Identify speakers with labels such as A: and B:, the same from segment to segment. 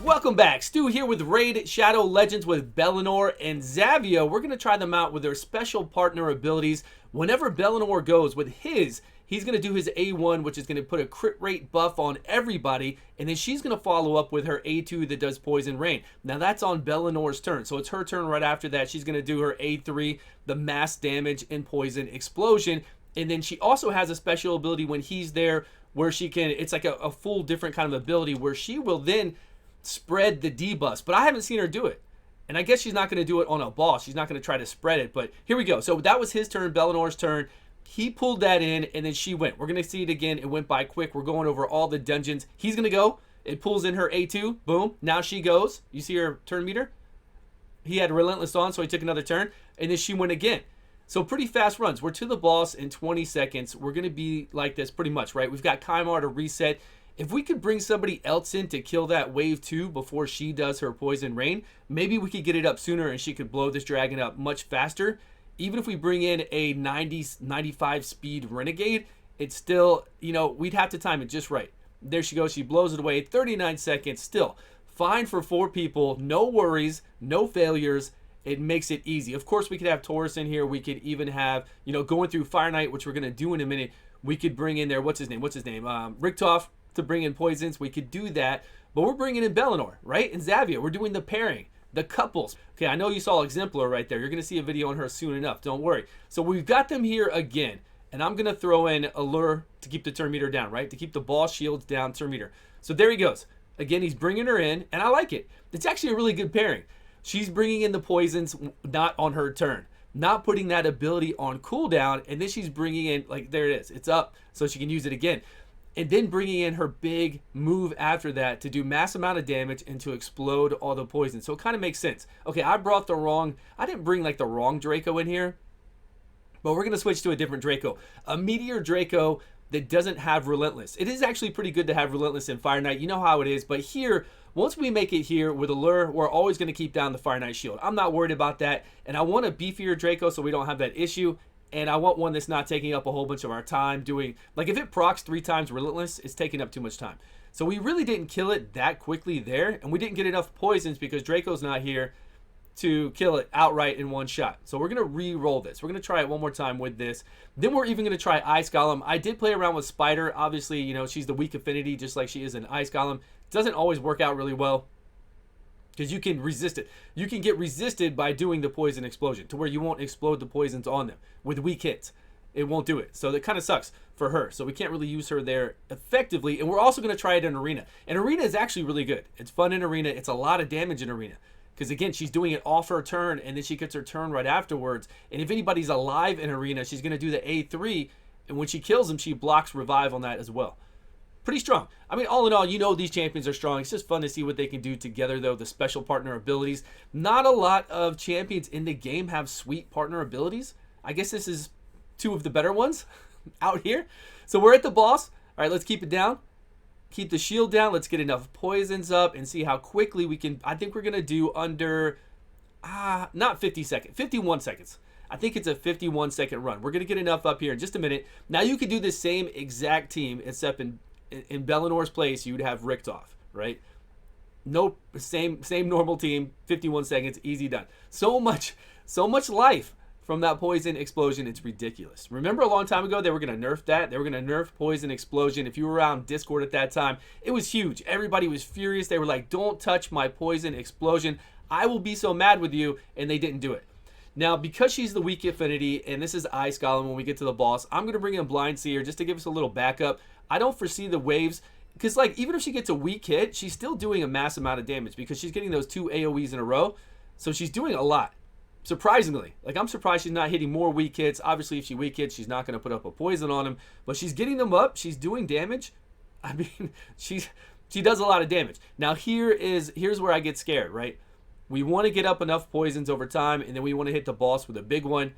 A: Welcome back. Stu here with Raid Shadow Legends with Belanor and Zavia. We're going to try them out with their special partner abilities. Whenever Belanor goes with his, he's going to do his A1, which is going to put a crit rate buff on everybody, and then she's going to follow up with her A2 that does Poison Rain. Now that's on Belanor's turn, so it's her turn right after that. She's going to do her A3, the mass damage and Poison Explosion, and then she also has a special ability when he's there where she can, it's like a full different kind of ability where she will then spread the debuffs, but I haven't seen her do it. And I guess she's not going to do it on a boss. She's not going to try to spread it, but here we go. So that was his turn, Belanor's turn. He pulled that in, and then she went. We're going to see it again. It went by quick. We're going over all the dungeons. He's going to go. It pulls in her A2. Boom. Now she goes. You see her turn meter? He had Relentless on, so he took another turn, and then she went again. So pretty fast runs. We're to the boss in 20 seconds. We're going to be like this pretty much, right? We've got Kaimar to reset. If we could bring somebody else in to kill that wave 2 before she does her Poison Rain, maybe we could get it up sooner and she could blow this dragon up much faster. Even if we bring in a 95 speed Renegade, it's still, you know, we'd have to time it just right. There she goes. She blows it away. 39 seconds. Still fine for 4 people. No worries. No failures. It makes it easy. Of course, we could have Taurus in here. We could even have, you know, going through Fire Knight, which we're going to do in a minute. We could bring in there, what's his name? Richtof, to bring in poisons. We could do that, but we're bringing in Belanor, right? And Zavia, we're doing the pairing, the couples. Okay, I know you saw Exemplar right there. You're going to see a video on her soon enough. Don't worry. So we've got them here again, and I'm going to throw in Allure to keep the turn meter down, right? To keep the boss shields down, turn meter. So there he goes. Again, he's bringing her in, and I like it. It's actually a really good pairing. She's bringing in the poisons not on her turn, not putting that ability on cooldown, and then she's bringing in, like, there it is. It's up, so she can use it again. And then bringing in her big move after that to do mass amount of damage and to explode all the poison. So it kind of makes sense. Okay, I didn't bring like the wrong Draco in here, but we're going to switch to a different Draco. A Meteor Draco that doesn't have Relentless. It is actually pretty good to have Relentless in Fire Knight. You know how it is, but here, once we make it here with Allure, we're always going to keep down the Fire Knight shield. I'm not worried about that, and I want a beefier Draco so we don't have that issue. And I want one that's not taking up a whole bunch of our time doing, like if it procs 3 times Relentless, it's taking up too much time. So we really didn't kill it that quickly there, and we didn't get enough poisons because Draco's not here to kill it outright in one shot. So we're going to re-roll this. We're going to try it one more time with this. Then we're even going to try Ice Golem. I did play around with Spider. Obviously, you know, she's the weak affinity just like she is in Ice Golem. Doesn't always work out really well, because you can resist it. You can get resisted by doing the Poison Explosion to where you won't explode the poisons on them. With weak hits, it won't do it. So that kind of sucks for her. So we can't really use her there effectively. And we're also going to try it in Arena. And Arena is actually really good. It's fun in Arena. It's a lot of damage in Arena. Because again, she's doing it off her turn, and then she gets her turn right afterwards. And if anybody's alive in Arena, she's going to do the A3. And when she kills them, she blocks Revive on that as well. Pretty strong. I mean, all in all, you know these champions are strong. It's just fun to see what they can do together, though, the special partner abilities. Not a lot of champions in the game have sweet partner abilities. I guess this is 2 of the better ones out here. So we're at the boss. All right, let's keep it down. Keep the shield down. Let's get enough poisons up and see how quickly we can. I think we're going to do under, not 50 seconds, 51 seconds. I think it's a 51-second run. We're going to get enough up here in just a minute. Now you could do the same exact team, except in Belanor's place, you would have Richtof, right? No, same normal team, 51 seconds, easy done. So much life from that Poison Explosion, it's ridiculous. Remember a long time ago, they were going to nerf that? They were going to nerf Poison Explosion. If you were around Discord at that time, it was huge. Everybody was furious. They were like, don't touch my Poison Explosion. I will be so mad with you, and they didn't do it. Now, because she's the weak affinity, and this is Ice Golem when we get to the boss, I'm going to bring in Blind Seer just to give us a little backup. I don't foresee the waves, because like even if she gets a weak hit, she's still doing a mass amount of damage because she's getting those 2 AoEs in a row. So she's doing a lot, surprisingly. Like, I'm surprised she's not hitting more weak hits. Obviously, if she weak hits, she's not going to put up a poison on him, but she's getting them up. She's doing damage. I mean, she does a lot of damage. Now, here's where I get scared, right? We want to get up enough poisons over time, and then we want to hit the boss with a big one.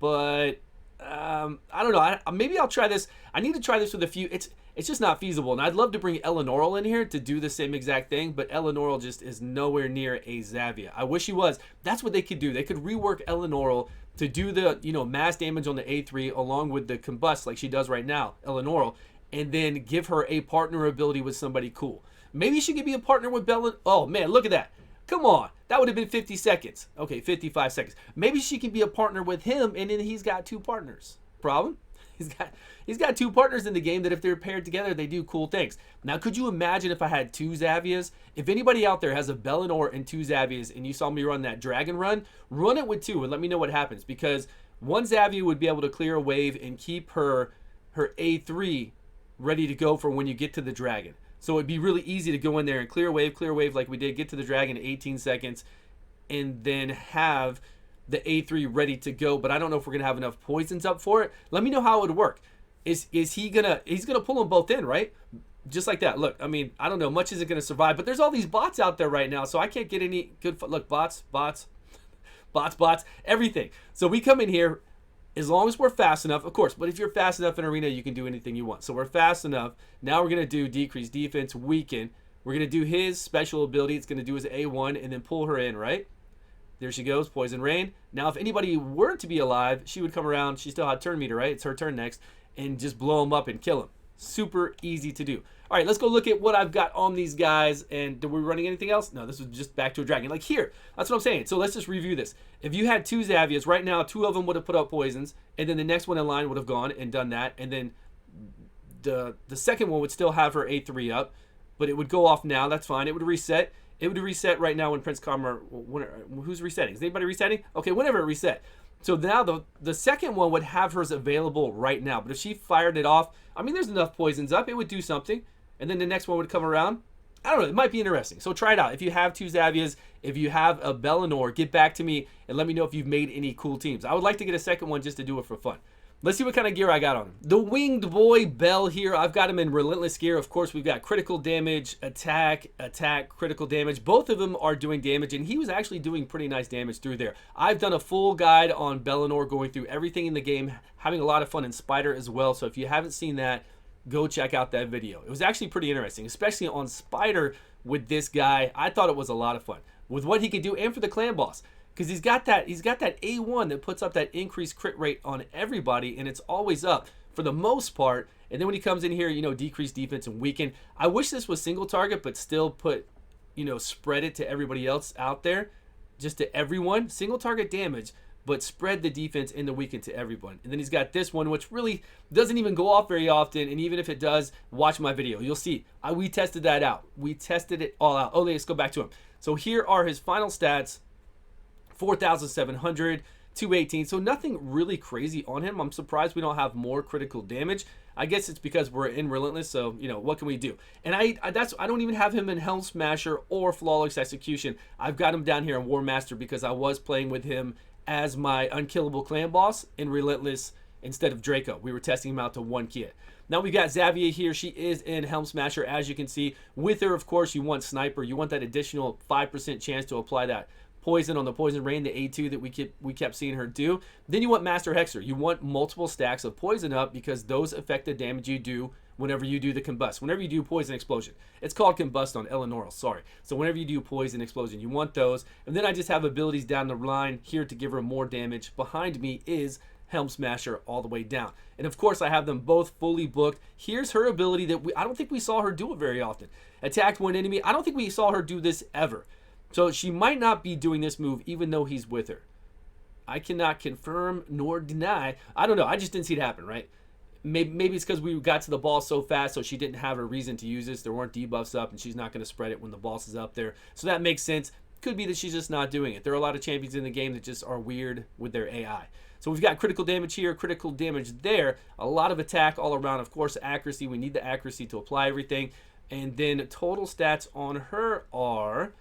A: But I don't know. Maybe I'll try this. I need to try this with a few. It's just not feasible. And I'd love to bring Eleanorl in here to do the same exact thing, but Eleanorl just is nowhere near a Zavia. I wish he was. That's what they could do. They could rework Eleanorl to do the, mass damage on the A3 along with the combust like she does right now, Eleanorl, and then give her a partner ability with somebody cool. Maybe she could be a partner with Bella. Oh man, look at that. Come on. That would have been 50 seconds. Okay, 55 seconds. Maybe she can be a partner with him, and then he's got two partners. Problem? He's got two partners in the game that if they're paired together, they do cool things. Now, could you imagine if I had two Zavias? If anybody out there has a Belanor and two Zavias, and you saw me run that dragon run it with two, and let me know what happens. Because one Zavia would be able to clear a wave and keep her A3 ready to go for when you get to the dragon. So it'd be really easy to go in there and clear a wave like we did, get to the dragon in 18 seconds, and then have the A3 ready to go. But I don't know if we're gonna have enough poisons up for it. Let me know how it would work. Is he's gonna pull them both in, right? Just like that. Look, I mean, I don't know, much isn't gonna survive, but there's all these bots out there right now, so I can't get any good. Look, bots, everything. So we come in here. As long as we're fast enough, of course, but if you're fast enough in arena, you can do anything you want. So we're fast enough. Now we're going to do decrease defense, weaken. We're going to do his special ability. It's going to do his A1 and then pull her in, right? There she goes, poison rain. Now, if anybody were to be alive, she would come around. She still had turn meter, right? It's her turn next. And just blow him up and kill him. Super easy to do. All right, let's go look at what I've got on these guys. And are we running anything else? No, this was just back to a dragon. Like here, that's what I'm saying. So let's just review this. If you had two Zavias, right now, two of them would have put up poisons. And then the next one in line would have gone and done that. And then the second one would still have her A3 up. But it would go off now. That's fine. It would reset. It would reset right now when Prince Karma... Who's resetting? Is anybody resetting? Okay, whenever it reset. So now the second one would have hers available right now. But if she fired it off, I mean, there's enough poisons up. It would do something. And then the next one would come around. I don't know. It might be interesting. So try it out. If you have two Zavias, if you have a Belanor, get back to me and let me know if you've made any cool teams. I would like to get a second one just to do it for fun. Let's see what kind of gear I got on him. The winged boy Bell here. I've got him in relentless gear. Of course, we've got critical damage, attack, critical damage. Both of them are doing damage, and he was actually doing pretty nice damage through there. I've done a full guide on Belanor, going through everything in the game, having a lot of fun in Spider as well. So if you haven't seen that, go check out that video. It was actually pretty interesting, especially on Spider with this guy. I thought it was a lot of fun with what he could do, and for the clan boss. Because he's got that A1 that puts up that increased crit rate on everybody, and it's always up for the most part. And then when he comes in here, you know, decrease defense and weaken. I wish this was single target, but still put, you know, spread it to everybody else out there, just to everyone. Single target damage, but spread the defense and the weaken to everyone. And then he's got this one, which really doesn't even go off very often. And even if it does, watch my video. You'll see. We tested that out. We tested it all out. Oh, let's go back to him. So here are his final stats. 4,700, 218. So nothing really crazy on him. I'm surprised we don't have more critical damage. I guess it's because we're in Relentless, so, you know, what can we do? And I don't even have him in Helm Smasher or Flawless Execution. I've got him down here in War Master because I was playing with him as my unkillable clan boss in Relentless instead of Draco. We were testing him out to 1 kit. Now we've got Zavia here. She is in Helm Smasher, as you can see. With her, of course, you want Sniper. You want that additional 5% chance to apply that poison on the poison rain, the A2 that we kept seeing her do. Then you want Master Hexer. You want multiple stacks of poison up because those affect the damage you do whenever you do the combust. Whenever you do poison explosion. It's called combust on Eleanor, sorry. So whenever you do poison explosion, you want those. And then I just have abilities down the line here to give her more damage. Behind me is Helm Smasher all the way down. And of course, I have them both fully booked. Here's her ability that I don't think we saw her do it very often. Attacked one enemy. I don't think we saw her do this ever. So she might not be doing this move even though he's with her. I cannot confirm nor deny. I don't know. I just didn't see it happen, right? Maybe it's because we got to the ball so fast, so she didn't have a reason to use this. There weren't debuffs up, and she's not going to spread it when the boss is up there. So that makes sense. Could be that she's just not doing it. There are a lot of champions in the game that just are weird with their AI. So we've got critical damage here, critical damage there. A lot of attack all around. Of course, accuracy. We need the accuracy to apply everything. And then total stats on her are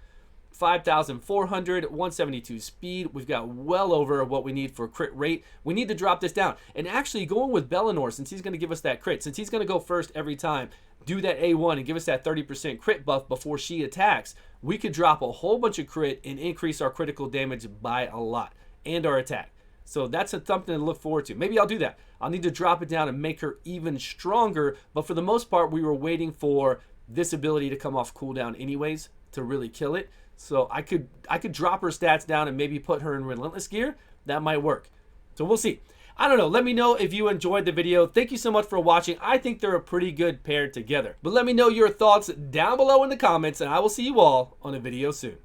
A: 5,400, 172 speed. We've got well over what we need for crit rate. We need to drop this down. And actually going with Belanor, since he's going to give us that crit, since he's going to go first every time, do that A1 and give us that 30% crit buff before she attacks, we could drop a whole bunch of crit and increase our critical damage by a lot and our attack. So that's something to look forward to. Maybe I'll do that. I'll need to drop it down and make her even stronger. But for the most part, we were waiting for this ability to come off cooldown anyways to really kill it. So I could drop her stats down and maybe put her in Relentless gear. That might work. So we'll see. I don't know. Let me know if you enjoyed the video. Thank you so much for watching. I think they're a pretty good pair together. But let me know your thoughts down below in the comments, and I will see you all on a video soon.